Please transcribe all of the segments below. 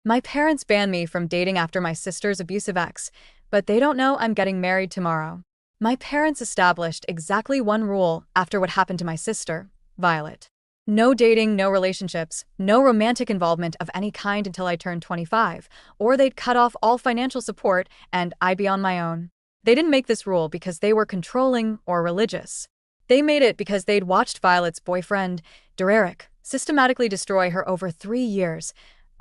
My parents banned me from dating after my sister's abusive ex, but they don't know I'm getting married tomorrow. My parents established exactly one rule after what happened to my sister, Violet. No dating, no relationships, no romantic involvement of any kind until I turned 25, or they'd cut off all financial support and I'd be on my own. They didn't make this rule because they were controlling or religious. They made it because they'd watched Violet's boyfriend, Derek, systematically destroy her over 3 years,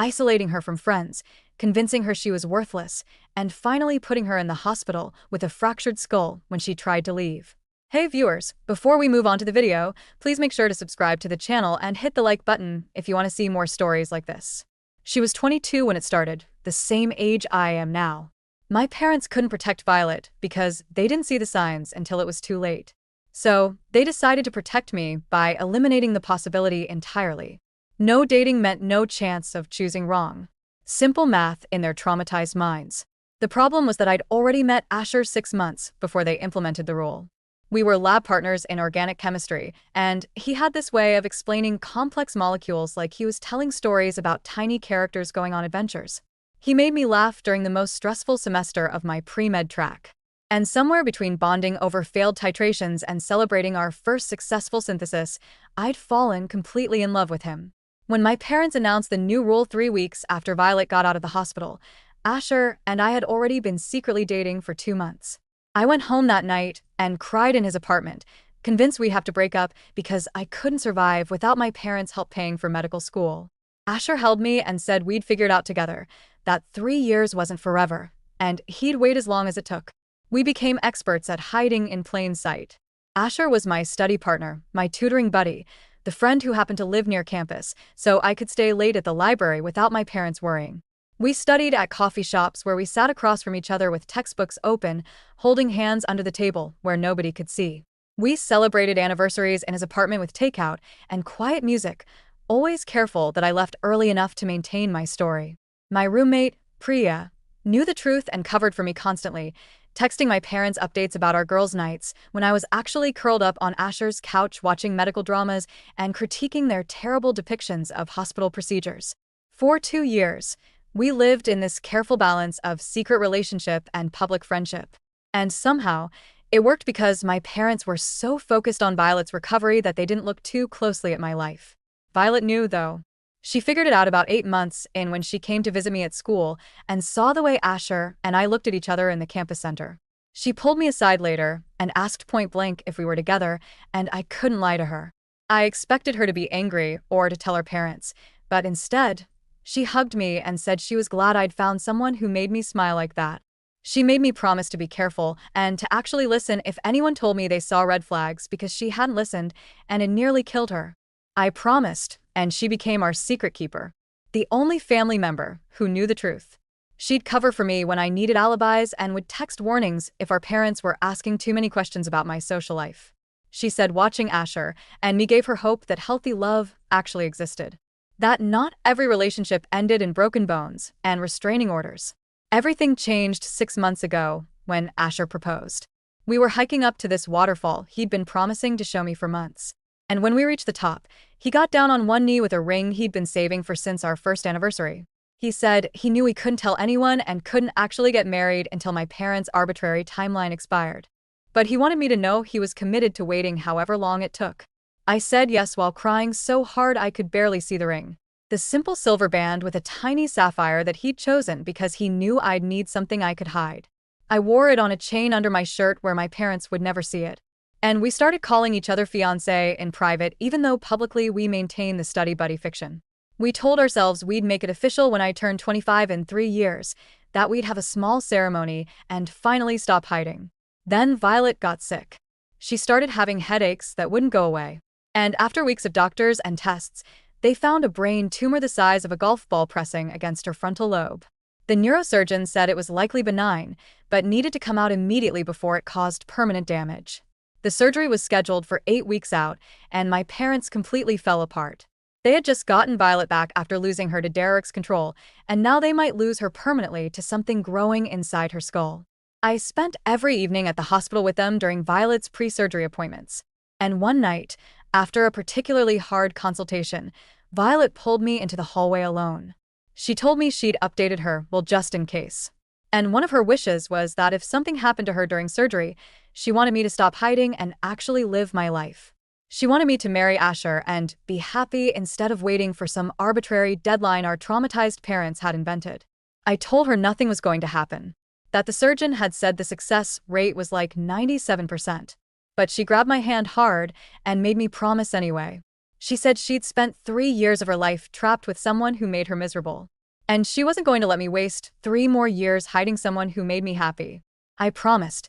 isolating her from friends, convincing her she was worthless, and finally putting her in the hospital with a fractured skull when she tried to leave. Hey viewers, before we move on to the video, please make sure to subscribe to the channel and hit the like button if you want to see more stories like this. She was 22 when it started, the same age I am now. My parents couldn't protect Violet because they didn't see the signs until it was too late. So, they decided to protect me by eliminating the possibility entirely. No dating meant no chance of choosing wrong. Simple math in their traumatized minds. The problem was that I'd already met Asher 6 months before they implemented the rule. We were lab partners in organic chemistry, and he had this way of explaining complex molecules like he was telling stories about tiny characters going on adventures. He made me laugh during the most stressful semester of my pre-med track. And somewhere between bonding over failed titrations and celebrating our first successful synthesis, I'd fallen completely in love with him. When my parents announced the new rule 3 weeks after Violet got out of the hospital, Asher and I had already been secretly dating for 2 months. I went home that night and cried in his apartment, convinced we'd have to break up because I couldn't survive without my parents' help paying for medical school. Asher held me and said we'd figure it out together, that 3 years wasn't forever, and he'd wait as long as it took. We became experts at hiding in plain sight. Asher was my study partner, my tutoring buddy, the friend who happened to live near campus, so I could stay late at the library without my parents worrying. We studied at coffee shops where we sat across from each other with textbooks open, holding hands under the table where nobody could see. We celebrated anniversaries in his apartment with takeout and quiet music, always careful that I left early enough to maintain my story. My roommate, Priya, knew the truth and covered for me constantly, texting my parents updates about our girls' nights when I was actually curled up on Asher's couch watching medical dramas and critiquing their terrible depictions of hospital procedures. For 2 years, we lived in this careful balance of secret relationship and public friendship. And somehow, it worked because my parents were so focused on Violet's recovery that they didn't look too closely at my life. Violet knew, though. She figured it out about 8 months in when she came to visit me at school and saw the way Asher and I looked at each other in the campus center. She pulled me aside later and asked point blank if we were together, and I couldn't lie to her. I expected her to be angry or to tell her parents, but instead, she hugged me and said she was glad I'd found someone who made me smile like that. She made me promise to be careful and to actually listen if anyone told me they saw red flags because she hadn't listened and it nearly killed her. I promised, and she became our secret keeper, the only family member who knew the truth. She'd cover for me when I needed alibis and would text warnings if our parents were asking too many questions about my social life. She said watching Asher and me gave her hope that healthy love actually existed. That not every relationship ended in broken bones and restraining orders. Everything changed 6 months ago when Asher proposed. We were hiking up to this waterfall he'd been promising to show me for months. And when we reached the top, he got down on one knee with a ring he'd been saving for since our first anniversary. He said he knew he couldn't tell anyone and couldn't actually get married until my parents' arbitrary timeline expired. But he wanted me to know he was committed to waiting however long it took. I said yes while crying so hard I could barely see the ring. The simple silver band with a tiny sapphire that he'd chosen because he knew I'd need something I could hide. I wore it on a chain under my shirt where my parents would never see it. And we started calling each other fiancé in private even though publicly we maintained the study buddy fiction. We told ourselves we'd make it official when I turned 25 in 3 years, that we'd have a small ceremony and finally stop hiding. Then Violet got sick. She started having headaches that wouldn't go away. And after weeks of doctors and tests, they found a brain tumor the size of a golf ball pressing against her frontal lobe. The neurosurgeon said it was likely benign, but needed to come out immediately before it caused permanent damage. The surgery was scheduled for 8 weeks out, and my parents completely fell apart. They had just gotten Violet back after losing her to Derek's control, and now they might lose her permanently to something growing inside her skull. I spent every evening at the hospital with them during Violet's pre-surgery appointments. And one night, after a particularly hard consultation, Violet pulled me into the hallway alone. She told me she'd updated her, well, just in case. And one of her wishes was that if something happened to her during surgery, she wanted me to stop hiding and actually live my life. She wanted me to marry Asher and be happy instead of waiting for some arbitrary deadline our traumatized parents had invented. I told her nothing was going to happen, that the surgeon had said the success rate was like 97%. But she grabbed my hand hard and made me promise anyway. She said she'd spent 3 years of her life trapped with someone who made her miserable. And she wasn't going to let me waste 3 more years hiding someone who made me happy. I promised,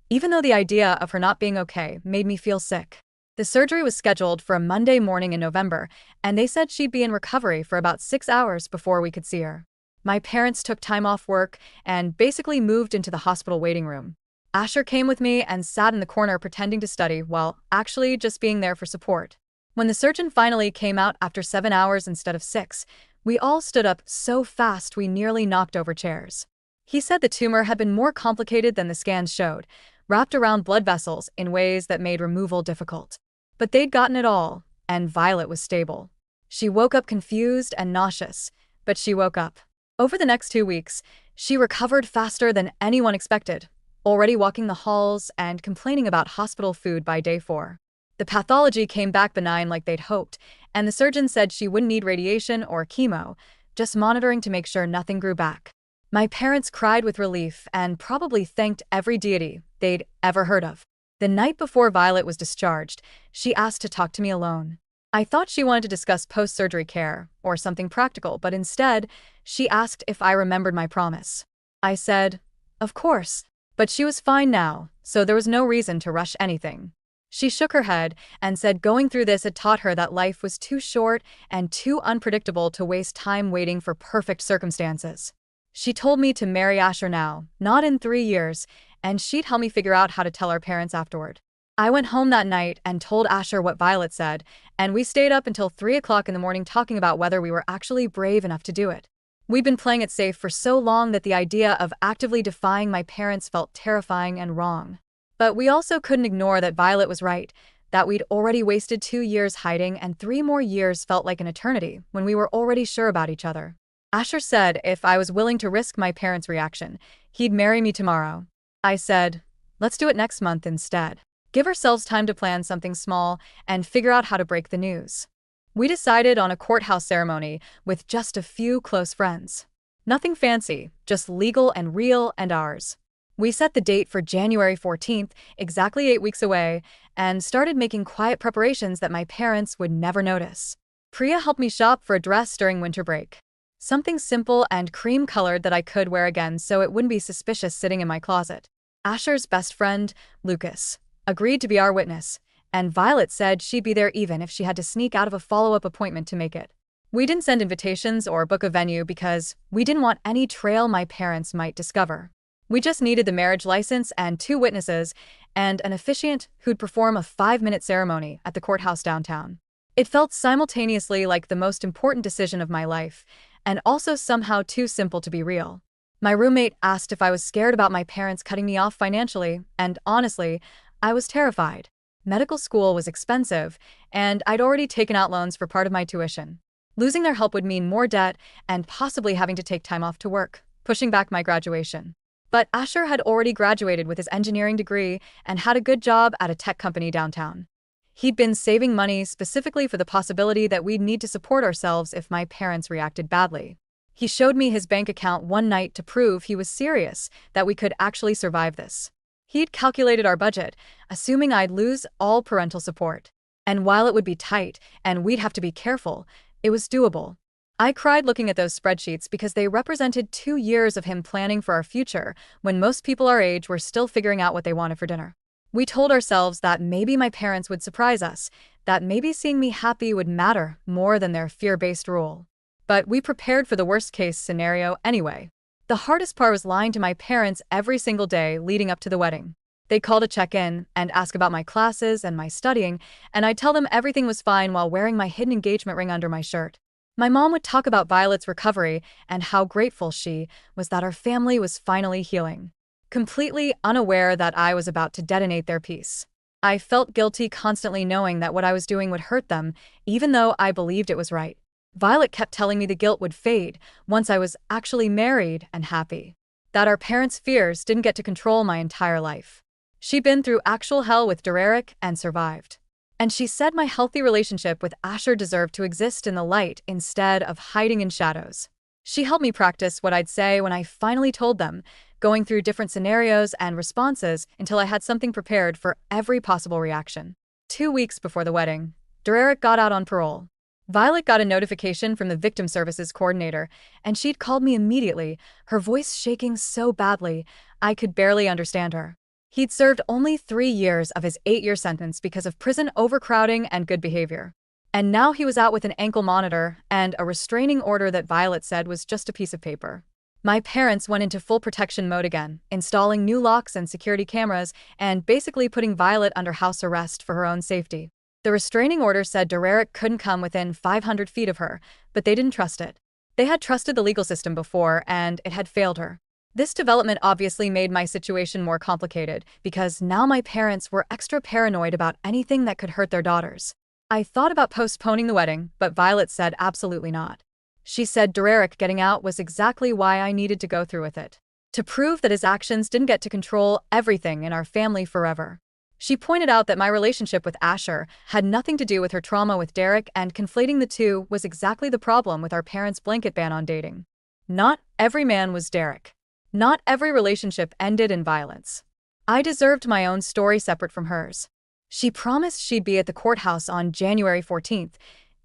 even though the idea of her not being okay made me feel sick. The surgery was scheduled for a Monday morning in November, and they said she'd be in recovery for about 6 hours before we could see her. My parents took time off work and basically moved into the hospital waiting room. Asher came with me and sat in the corner pretending to study while actually just being there for support. When the surgeon finally came out after 7 hours instead of 6, we all stood up so fast we nearly knocked over chairs. He said the tumor had been more complicated than the scans showed, wrapped around blood vessels in ways that made removal difficult. But they'd gotten it all, and Violet was stable. She woke up confused and nauseous, but she woke up. Over the next 2 weeks, she recovered faster than anyone expected, already walking the halls and complaining about hospital food by day 4. The pathology came back benign like they'd hoped, and the surgeon said she wouldn't need radiation or chemo, just monitoring to make sure nothing grew back. My parents cried with relief and probably thanked every deity they'd ever heard of. The night before Violet was discharged, she asked to talk to me alone. I thought she wanted to discuss post-surgery care or something practical, but instead, she asked if I remembered my promise. I said, of course, but she was fine now, so there was no reason to rush anything. She shook her head and said going through this had taught her that life was too short and too unpredictable to waste time waiting for perfect circumstances. She told me to marry Asher now, not in 3 years, and she'd help me figure out how to tell our parents afterward. I went home that night and told Asher what Violet said, and we stayed up until 3 o'clock in the morning talking about whether we were actually brave enough to do it. We'd been playing it safe for so long that the idea of actively defying my parents felt terrifying and wrong. But we also couldn't ignore that Violet was right, that we'd already wasted 2 years hiding and 3 more years felt like an eternity when we were already sure about each other. Asher said if I was willing to risk my parents' reaction, he'd marry me tomorrow. I said, let's do it next month instead. Give ourselves time to plan something small and figure out how to break the news. We decided on a courthouse ceremony with just a few close friends. Nothing fancy, just legal and real and ours. We set the date for January 14th, exactly 8 weeks away, and started making quiet preparations that my parents would never notice. Priya helped me shop for a dress during winter break. Something simple and cream-colored that I could wear again so it wouldn't be suspicious sitting in my closet. Asher's best friend, Lucas, agreed to be our witness, and Violet said she'd be there even if she had to sneak out of a follow-up appointment to make it. We didn't send invitations or book a venue because we didn't want any trail my parents might discover. We just needed the marriage license and 2 witnesses and an officiant who'd perform a 5-minute ceremony at the courthouse downtown. It felt simultaneously like the most important decision of my life, and also somehow too simple to be real. My roommate asked if I was scared about my parents cutting me off financially, and honestly, I was terrified. Medical school was expensive, and I'd already taken out loans for part of my tuition. Losing their help would mean more debt and possibly having to take time off to work, pushing back my graduation. But Asher had already graduated with his engineering degree and had a good job at a tech company downtown. He'd been saving money specifically for the possibility that we'd need to support ourselves if my parents reacted badly. He showed me his bank account one night to prove he was serious, that we could actually survive this. He'd calculated our budget, assuming I'd lose all parental support. And while it would be tight and we'd have to be careful, it was doable. I cried looking at those spreadsheets because they represented 2 years of him planning for our future when most people our age were still figuring out what they wanted for dinner. We told ourselves that maybe my parents would surprise us, that maybe seeing me happy would matter more than their fear-based rule. But we prepared for the worst-case scenario anyway. The hardest part was lying to my parents every single day leading up to the wedding. They'd call to check in and ask about my classes and my studying, and I'd tell them everything was fine while wearing my hidden engagement ring under my shirt. My mom would talk about Violet's recovery and how grateful she was that our family was finally healing, completely unaware that I was about to detonate their peace. I felt guilty constantly knowing that what I was doing would hurt them, even though I believed it was right. Violet kept telling me the guilt would fade once I was actually married and happy. That our parents' fears didn't get to control my entire life. She'd been through actual hell with Derek and survived. And she said my healthy relationship with Asher deserved to exist in the light instead of hiding in shadows. She helped me practice what I'd say when I finally told them, going through different scenarios and responses until I had something prepared for every possible reaction. 2 weeks before the wedding, Derek got out on parole. Violet got a notification from the victim services coordinator, and she'd called me immediately, her voice shaking so badly I could barely understand her. He'd served only 3 years of his 8-year sentence because of prison overcrowding and good behavior. And now he was out with an ankle monitor and a restraining order that Violet said was just a piece of paper. My parents went into full protection mode again, installing new locks and security cameras and basically putting Violet under house arrest for her own safety. The restraining order said Derek couldn't come within 500 feet of her, but they didn't trust it. They had trusted the legal system before, and it had failed her. This development obviously made my situation more complicated because now my parents were extra paranoid about anything that could hurt their daughters. I thought about postponing the wedding, but Violet said absolutely not. She said Derek getting out was exactly why I needed to go through with it. To prove that his actions didn't get to control everything in our family forever. She pointed out that my relationship with Asher had nothing to do with her trauma with Derek, and conflating the two was exactly the problem with our parents' blanket ban on dating. Not every man was Derek. Not every relationship ended in violence. I deserved my own story separate from hers. She promised she'd be at the courthouse on January 14th,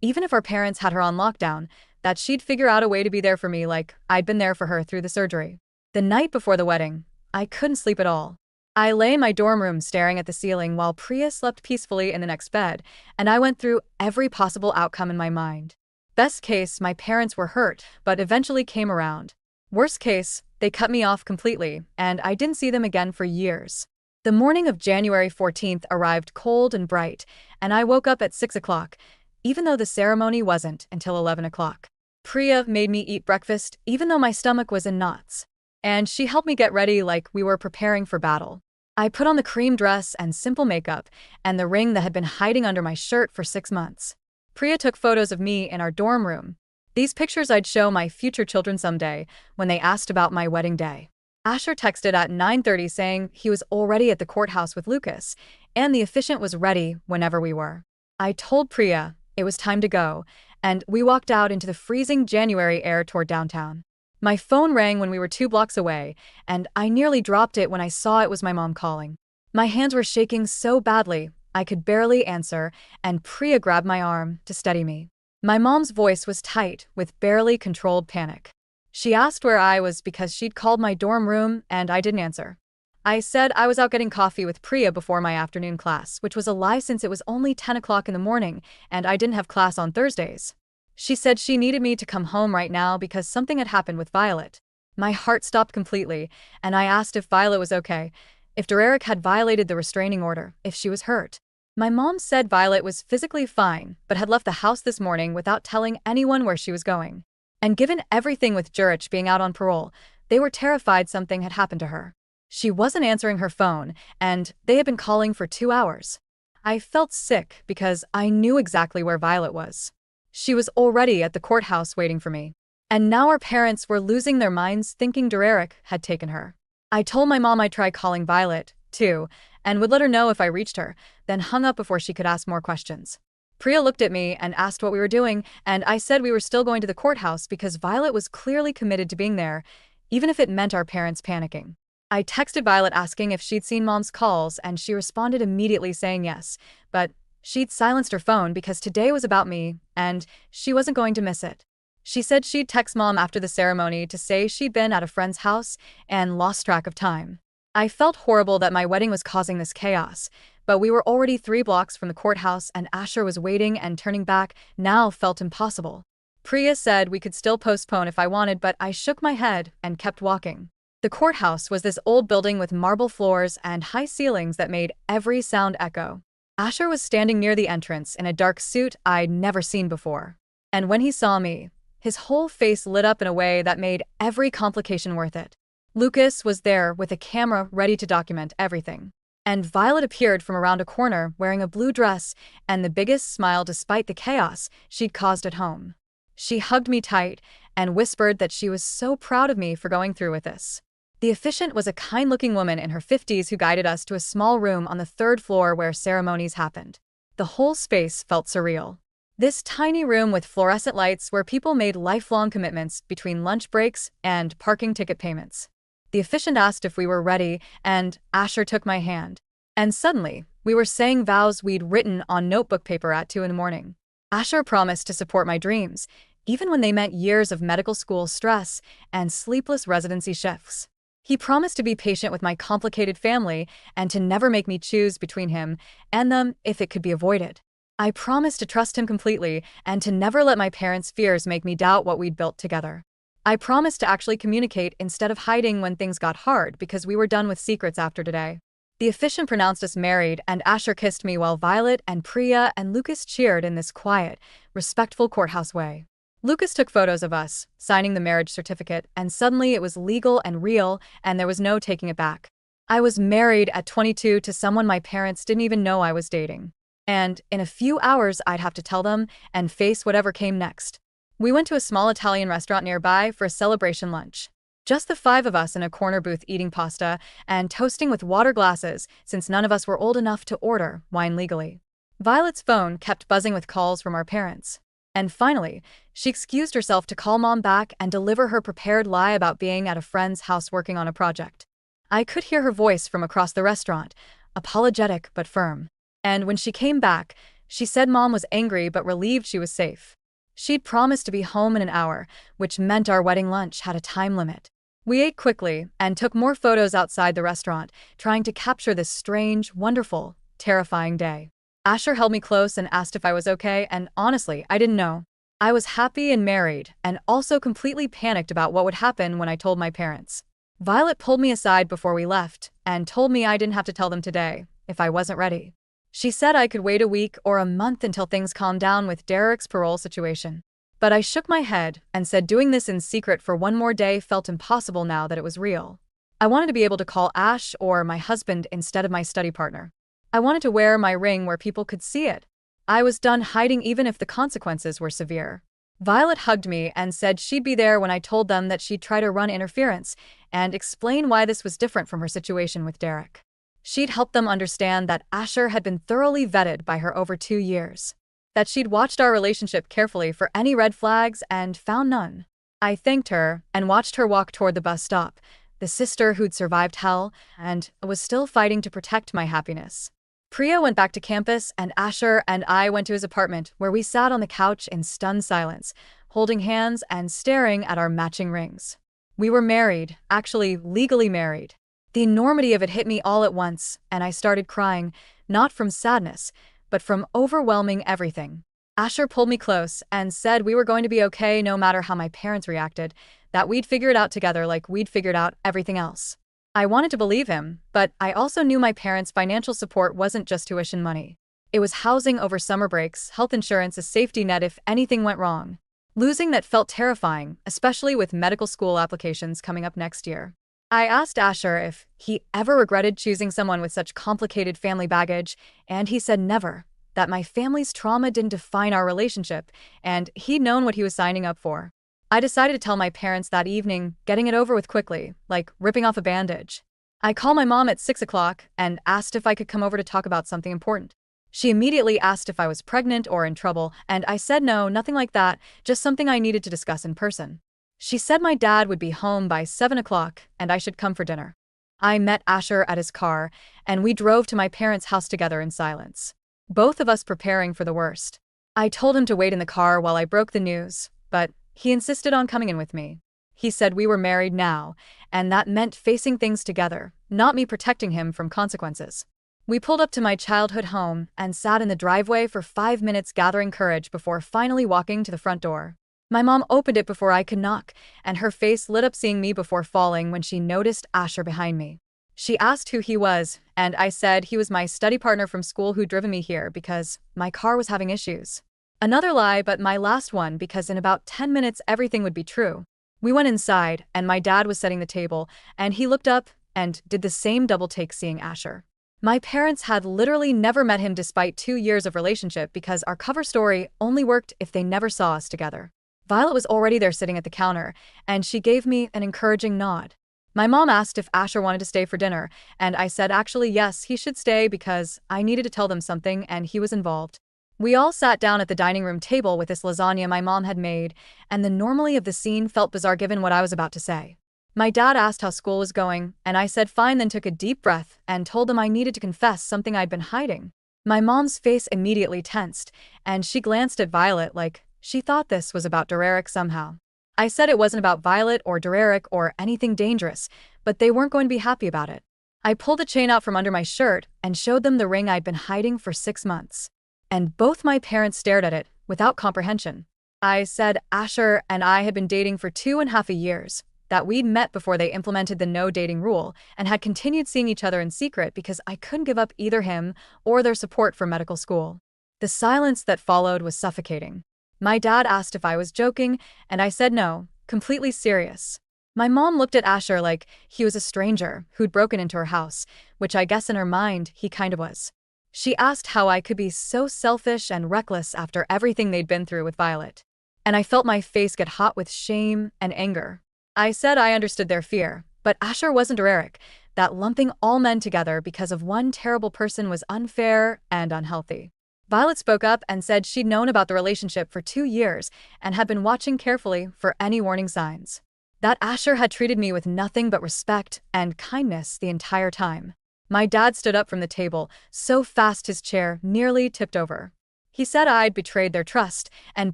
even if our parents had her on lockdown, that she'd figure out a way to be there for me like I'd been there for her through the surgery. The night before the wedding, I couldn't sleep at all. I lay in my dorm room staring at the ceiling while Priya slept peacefully in the next bed, and I went through every possible outcome in my mind. Best case, my parents were hurt, but eventually came around. Worst case, they cut me off completely, and I didn't see them again for years. The morning of January 14th arrived cold and bright, and I woke up at 6 o'clock, even though the ceremony wasn't until 11 o'clock. Priya made me eat breakfast even though my stomach was in knots. And she helped me get ready like we were preparing for battle. I put on the cream dress and simple makeup, and the ring that had been hiding under my shirt for 6 months. Priya took photos of me in our dorm room. These pictures I'd show my future children someday when they asked about my wedding day. Asher texted at 9:30 saying he was already at the courthouse with Lucas, and the officiant was ready whenever we were. I told Priya it was time to go, and we walked out into the freezing January air toward downtown. My phone rang when we were 2 blocks away, and I nearly dropped it when I saw it was my mom calling. My hands were shaking so badly, I could barely answer, and Priya grabbed my arm to steady me. My mom's voice was tight, with barely controlled panic. She asked where I was because she'd called my dorm room, and I didn't answer. I said I was out getting coffee with Priya before my afternoon class, which was a lie since it was only 10 o'clock in the morning, and I didn't have class on Thursdays. She said she needed me to come home right now because something had happened with Violet. My heart stopped completely, and I asked if Violet was okay, if Derek had violated the restraining order, if she was hurt. My mom said Violet was physically fine, but had left the house this morning without telling anyone where she was going. And given everything with Jurich being out on parole, they were terrified something had happened to her. She wasn't answering her phone, and they had been calling for 2 hours. I felt sick because I knew exactly where Violet was. She was already at the courthouse waiting for me. And now our parents were losing their minds thinking Derek had taken her. I told my mom I'd try calling Violet, too, and would let her know if I reached her, then hung up before she could ask more questions. Priya looked at me and asked what we were doing, and I said we were still going to the courthouse because Violet was clearly committed to being there, even if it meant our parents panicking. I texted Violet asking if she'd seen Mom's calls, and she responded immediately saying yes, but she'd silenced her phone because today was about me, and she wasn't going to miss it. She said she'd text Mom after the ceremony to say she'd been at a friend's house and lost track of time. I felt horrible that my wedding was causing this chaos, but we were already 3 blocks from the courthouse and Asher was waiting, and turning back now felt impossible. Priya said we could still postpone if I wanted, but I shook my head and kept walking. The courthouse was this old building with marble floors and high ceilings that made every sound echo. Asher was standing near the entrance in a dark suit I'd never seen before. And when he saw me, his whole face lit up in a way that made every complication worth it. Lucas was there with a camera ready to document everything. And Violet appeared from around a corner wearing a blue dress and the biggest smile despite the chaos she'd caused at home. She hugged me tight and whispered that she was so proud of me for going through with this. The officiant was a kind-looking woman in her 50s who guided us to a small room on the third floor where ceremonies happened. The whole space felt surreal. This tiny room with fluorescent lights where people made lifelong commitments between lunch breaks and parking ticket payments. The officiant asked if we were ready, and Asher took my hand. And suddenly, we were saying vows we'd written on notebook paper at 2 a.m. Asher promised to support my dreams, even when they meant years of medical school stress and sleepless residency shifts. He promised to be patient with my complicated family and to never make me choose between him and them if it could be avoided. I promised to trust him completely and to never let my parents' fears make me doubt what we'd built together. I promised to actually communicate instead of hiding when things got hard because we were done with secrets after today. The officiant pronounced us married, and Asher kissed me while Violet and Priya and Lucas cheered in this quiet, respectful courthouse way. Lucas took photos of us, signing the marriage certificate, and suddenly it was legal and real, and there was no taking it back. I was married at 22 to someone my parents didn't even know I was dating. And in a few hours I'd have to tell them and face whatever came next. We went to a small Italian restaurant nearby for a celebration lunch. Just the 5 of us in a corner booth eating pasta and toasting with water glasses since none of us were old enough to order wine legally. Violet's phone kept buzzing with calls from our parents. And finally, she excused herself to call Mom back and deliver her prepared lie about being at a friend's house working on a project. I could hear her voice from across the restaurant, apologetic but firm. And when she came back, she said Mom was angry but relieved she was safe. She'd promised to be home in an hour, which meant our wedding lunch had a time limit. We ate quickly and took more photos outside the restaurant, trying to capture this strange, wonderful, terrifying day. Asher held me close and asked if I was okay, and honestly, I didn't know. I was happy and married, and also completely panicked about what would happen when I told my parents. Violet pulled me aside before we left and told me I didn't have to tell them today, if I wasn't ready. She said I could wait a week or a month until things calmed down with Derek's parole situation. But I shook my head and said doing this in secret for one more day felt impossible now that it was real. I wanted to be able to call Ash or my husband instead of my study partner. I wanted to wear my ring where people could see it. I was done hiding even if the consequences were severe. Violet hugged me and said she'd be there when I told them that she'd try to run interference and explain why this was different from her situation with Derek. She'd help them understand that Asher had been thoroughly vetted by her over 2 years. That she'd watched our relationship carefully for any red flags and found none. I thanked her and watched her walk toward the bus stop, the sister who'd survived hell and was still fighting to protect my happiness. Priya went back to campus, and Asher and I went to his apartment where we sat on the couch in stunned silence, holding hands and staring at our matching rings. We were married, actually legally married. The enormity of it hit me all at once, and I started crying, not from sadness, but from overwhelming everything. Asher pulled me close and said we were going to be okay no matter how my parents reacted, that we'd figure it out together like we'd figured out everything else. I wanted to believe him, but I also knew my parents' financial support wasn't just tuition money. It was housing over summer breaks, health insurance, a safety net if anything went wrong. Losing that felt terrifying, especially with medical school applications coming up next year. I asked Asher if he ever regretted choosing someone with such complicated family baggage, and he said never, that my family's trauma didn't define our relationship, and he'd known what he was signing up for. I decided to tell my parents that evening, getting it over with quickly, like ripping off a bandage. I called my mom at 6 o'clock and asked if I could come over to talk about something important. She immediately asked if I was pregnant or in trouble, and I said no, nothing like that, just something I needed to discuss in person. She said my dad would be home by 7 o'clock and I should come for dinner. I met Asher at his car, and we drove to my parents' house together in silence, both of us preparing for the worst. I told him to wait in the car while I broke the news, but he insisted on coming in with me. He said we were married now, and that meant facing things together, not me protecting him from consequences. We pulled up to my childhood home and sat in the driveway for 5 minutes gathering courage before finally walking to the front door. My mom opened it before I could knock, and her face lit up seeing me before falling when she noticed Asher behind me. She asked who he was, and I said he was my study partner from school who'd driven me here because my car was having issues. Another lie, but my last one, because in about 10 minutes everything would be true. We went inside, and my dad was setting the table, and he looked up and did the same double take seeing Asher. My parents had literally never met him despite 2 years of relationship because our cover story only worked if they never saw us together. Violet was already there sitting at the counter, and she gave me an encouraging nod. My mom asked if Asher wanted to stay for dinner, and I said actually yes, he should stay because I needed to tell them something and he was involved. We all sat down at the dining room table with this lasagna my mom had made, and the normality of the scene felt bizarre given what I was about to say. My dad asked how school was going, and I said fine, then took a deep breath and told him I needed to confess something I'd been hiding. My mom's face immediately tensed, and she glanced at Violet like she thought this was about Derek somehow. I said it wasn't about Violet or Derek or anything dangerous, but they weren't going to be happy about it. I pulled a chain out from under my shirt and showed them the ring I'd been hiding for 6 months. And both my parents stared at it, without comprehension. I said Asher and I had been dating for 2.5 years, that we'd met before they implemented the no dating rule, and had continued seeing each other in secret because I couldn't give up either him or their support for medical school. The silence that followed was suffocating. My dad asked if I was joking, and I said no, completely serious. My mom looked at Asher like he was a stranger who'd broken into her house, which I guess in her mind he kind of was. She asked how I could be so selfish and reckless after everything they'd been through with Violet. And I felt my face get hot with shame and anger. I said I understood their fear, but Asher wasn't Derek, that lumping all men together because of one terrible person was unfair and unhealthy. Violet spoke up and said she'd known about the relationship for 2 years and had been watching carefully for any warning signs. That Asher had treated me with nothing but respect and kindness the entire time. My dad stood up from the table, so fast his chair nearly tipped over. He said I'd betrayed their trust and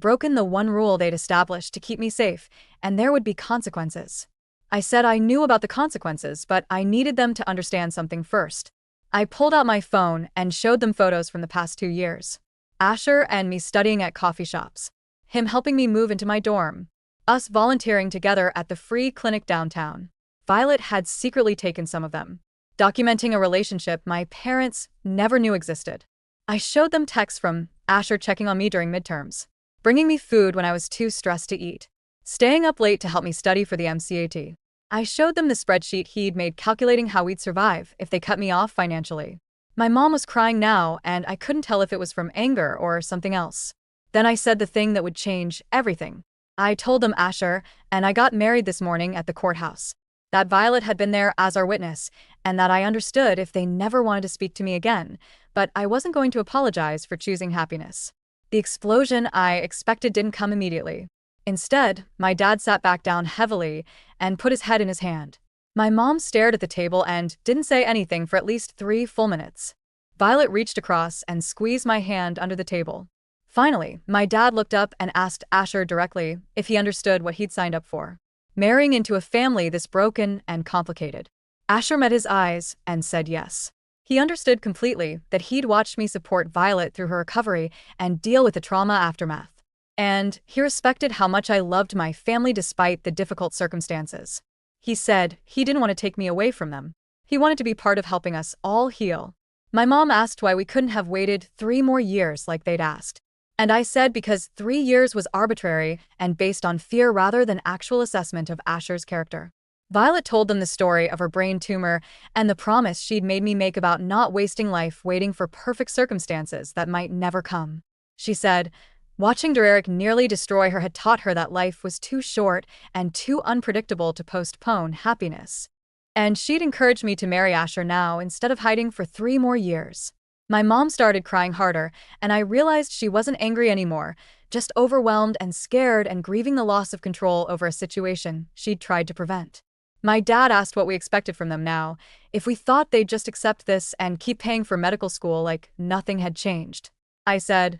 broken the one rule they'd established to keep me safe, and there would be consequences. I said I knew about the consequences, but I needed them to understand something first. I pulled out my phone and showed them photos from the past 2 years. Asher and me studying at coffee shops. Him helping me move into my dorm. Us volunteering together at the free clinic downtown. Violet had secretly taken some of them. Documenting a relationship my parents never knew existed. I showed them texts from Asher checking on me during midterms. Bringing me food when I was too stressed to eat. Staying up late to help me study for the MCAT. I showed them the spreadsheet he'd made calculating how we'd survive if they cut me off financially. My mom was crying now, and I couldn't tell if it was from anger or something else. Then I said the thing that would change everything. I told them Asher and I got married this morning at the courthouse. That Violet had been there as our witness, and that I understood if they never wanted to speak to me again, but I wasn't going to apologize for choosing happiness. The explosion I expected didn't come immediately. Instead, my dad sat back down heavily and put his head in his hand. My mom stared at the table and didn't say anything for at least 3 full minutes. Violet reached across and squeezed my hand under the table. Finally, my dad looked up and asked Asher directly if he understood what he'd signed up for. Marrying into a family this broken and complicated. Asher met his eyes and said yes. He understood completely that he'd watched me support Violet through her recovery and deal with the trauma aftermath. And he respected how much I loved my family despite the difficult circumstances. He said he didn't want to take me away from them. He wanted to be part of helping us all heal. My mom asked why we couldn't have waited 3 more years like they'd asked. And I said because 3 years was arbitrary and based on fear rather than actual assessment of Asher's character. Violet told them the story of her brain tumor and the promise she'd made me make about not wasting life waiting for perfect circumstances that might never come. She said, watching Derek nearly destroy her had taught her that life was too short and too unpredictable to postpone happiness. And she'd encouraged me to marry Asher now instead of hiding for 3 more years. My mom started crying harder, and I realized she wasn't angry anymore, just overwhelmed and scared and grieving the loss of control over a situation she'd tried to prevent. My dad asked what we expected from them now, if we thought they'd just accept this and keep paying for medical school like nothing had changed. I said,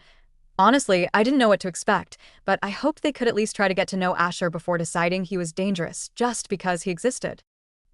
honestly, I didn't know what to expect, but I hoped they could at least try to get to know Asher before deciding he was dangerous just because he existed.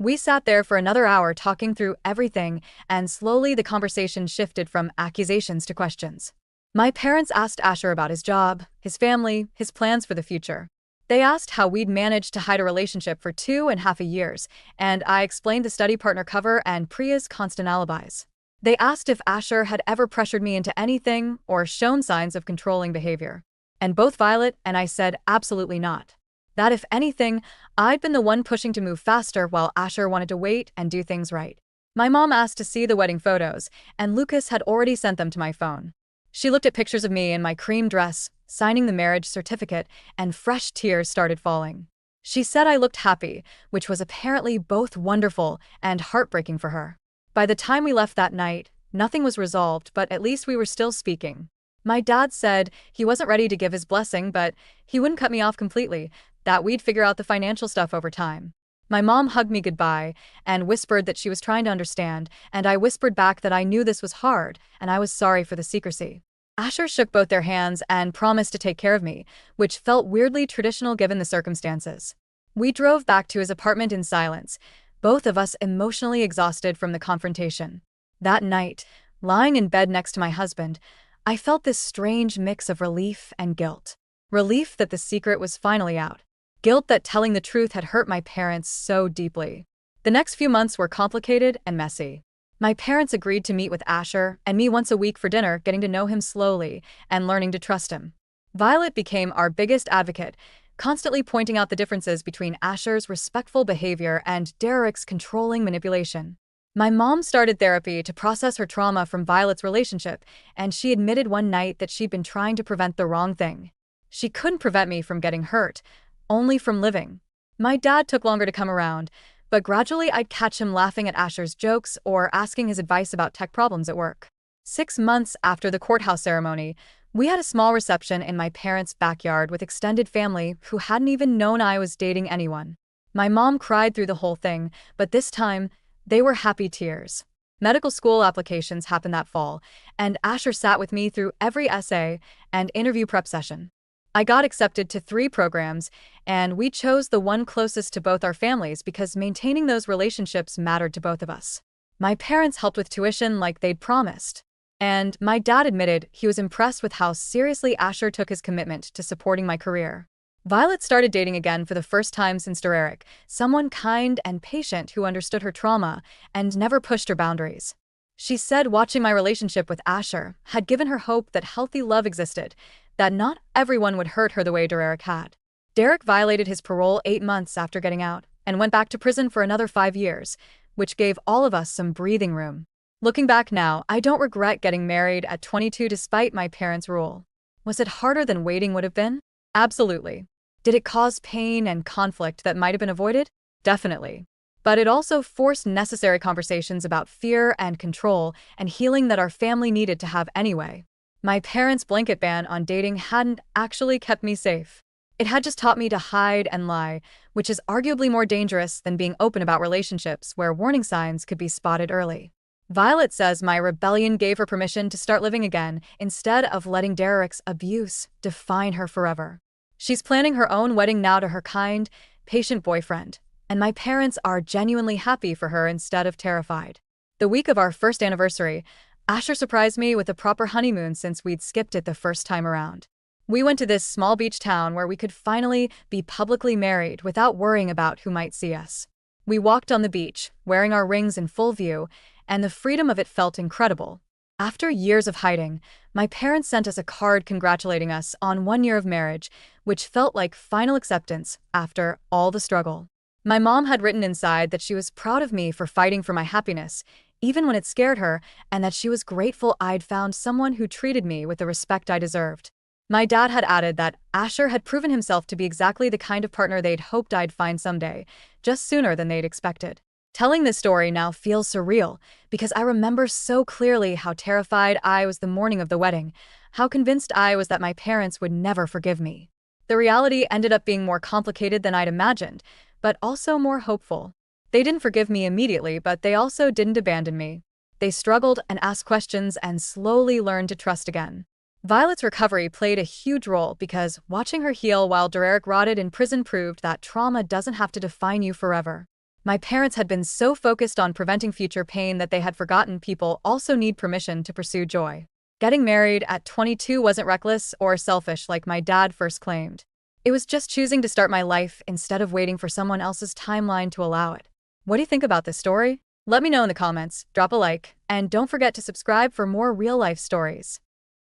We sat there for another hour talking through everything, and slowly the conversation shifted from accusations to questions. My parents asked Asher about his job, his family, his plans for the future. They asked how we'd managed to hide a relationship for 2.5 years, and I explained the study partner cover and Priya's constant alibis. They asked if Asher had ever pressured me into anything or shown signs of controlling behavior. And both Violet and I said absolutely not. That if anything, I'd been the one pushing to move faster while Asher wanted to wait and do things right. My mom asked to see the wedding photos, and Lucas had already sent them to my phone. She looked at pictures of me in my cream dress, signing the marriage certificate, and fresh tears started falling. She said I looked happy, which was apparently both wonderful and heartbreaking for her. By the time we left that night, nothing was resolved, but at least we were still speaking. My dad said he wasn't ready to give his blessing, but he wouldn't cut me off completely, that we'd figure out the financial stuff over time. My mom hugged me goodbye and whispered that she was trying to understand, and I whispered back that I knew this was hard and I was sorry for the secrecy. Asher shook both their hands and promised to take care of me, which felt weirdly traditional given the circumstances. We drove back to his apartment in silence, both of us emotionally exhausted from the confrontation. That night, lying in bed next to my husband, I felt this strange mix of relief and guilt. Relief that the secret was finally out. Guilt that telling the truth had hurt my parents so deeply. The next few months were complicated and messy. My parents agreed to meet with Asher and me once a week for dinner, getting to know him slowly and learning to trust him. Violet became our biggest advocate, constantly pointing out the differences between Asher's respectful behavior and Derek's controlling manipulation. My mom started therapy to process her trauma from Violet's relationship, and she admitted one night that she'd been trying to prevent the wrong thing. She couldn't prevent me from getting hurt, only from living. My dad took longer to come around, but gradually I'd catch him laughing at Asher's jokes or asking his advice about tech problems at work. 6 months after the courthouse ceremony, we had a small reception in my parents' backyard with extended family who hadn't even known I was dating anyone. My mom cried through the whole thing, but this time, they were happy tears. Medical school applications happened that fall, and Asher sat with me through every essay and interview prep session. I got accepted to 3 programs, and we chose the one closest to both our families because maintaining those relationships mattered to both of us. My parents helped with tuition like they'd promised. And my dad admitted he was impressed with how seriously Asher took his commitment to supporting my career. Violet started dating again for the first time since Derek, someone kind and patient who understood her trauma and never pushed her boundaries. She said watching my relationship with Asher had given her hope that healthy love existed, that not everyone would hurt her the way Derek had. Derek violated his parole 8 months after getting out and went back to prison for another 5 years, which gave all of us some breathing room. Looking back now, I don't regret getting married at 22 despite my parents' rule. Was it harder than waiting would have been? Absolutely. Did it cause pain and conflict that might have been avoided? Definitely. But it also forced necessary conversations about fear and control and healing that our family needed to have anyway. My parents' blanket ban on dating hadn't actually kept me safe. It had just taught me to hide and lie, which is arguably more dangerous than being open about relationships where warning signs could be spotted early. Violet says my rebellion gave her permission to start living again instead of letting Derek's abuse define her forever. She's planning her own wedding now to her kind, patient boyfriend, and my parents are genuinely happy for her instead of terrified. The week of our first anniversary, Asher surprised me with a proper honeymoon since we'd skipped it the first time around. We went to this small beach town where we could finally be publicly married without worrying about who might see us. We walked on the beach, wearing our rings in full view, and the freedom of it felt incredible. After years of hiding, my parents sent us a card congratulating us on 1 year of marriage, which felt like final acceptance after all the struggle. My mom had written inside that she was proud of me for fighting for my happiness, even when it scared her, and that she was grateful I'd found someone who treated me with the respect I deserved. My dad had added that Asher had proven himself to be exactly the kind of partner they'd hoped I'd find someday, just sooner than they'd expected. Telling this story now feels surreal because I remember so clearly how terrified I was the morning of the wedding, how convinced I was that my parents would never forgive me. The reality ended up being more complicated than I'd imagined, but also more hopeful. They didn't forgive me immediately, but they also didn't abandon me. They struggled and asked questions and slowly learned to trust again. Violet's recovery played a huge role because watching her heal while Derek rotted in prison proved that trauma doesn't have to define you forever. My parents had been so focused on preventing future pain that they had forgotten people also need permission to pursue joy. Getting married at 22 wasn't reckless or selfish like my dad first claimed. It was just choosing to start my life instead of waiting for someone else's timeline to allow it. What do you think about this story? Let me know in the comments, drop a like, and don't forget to subscribe for more real-life stories.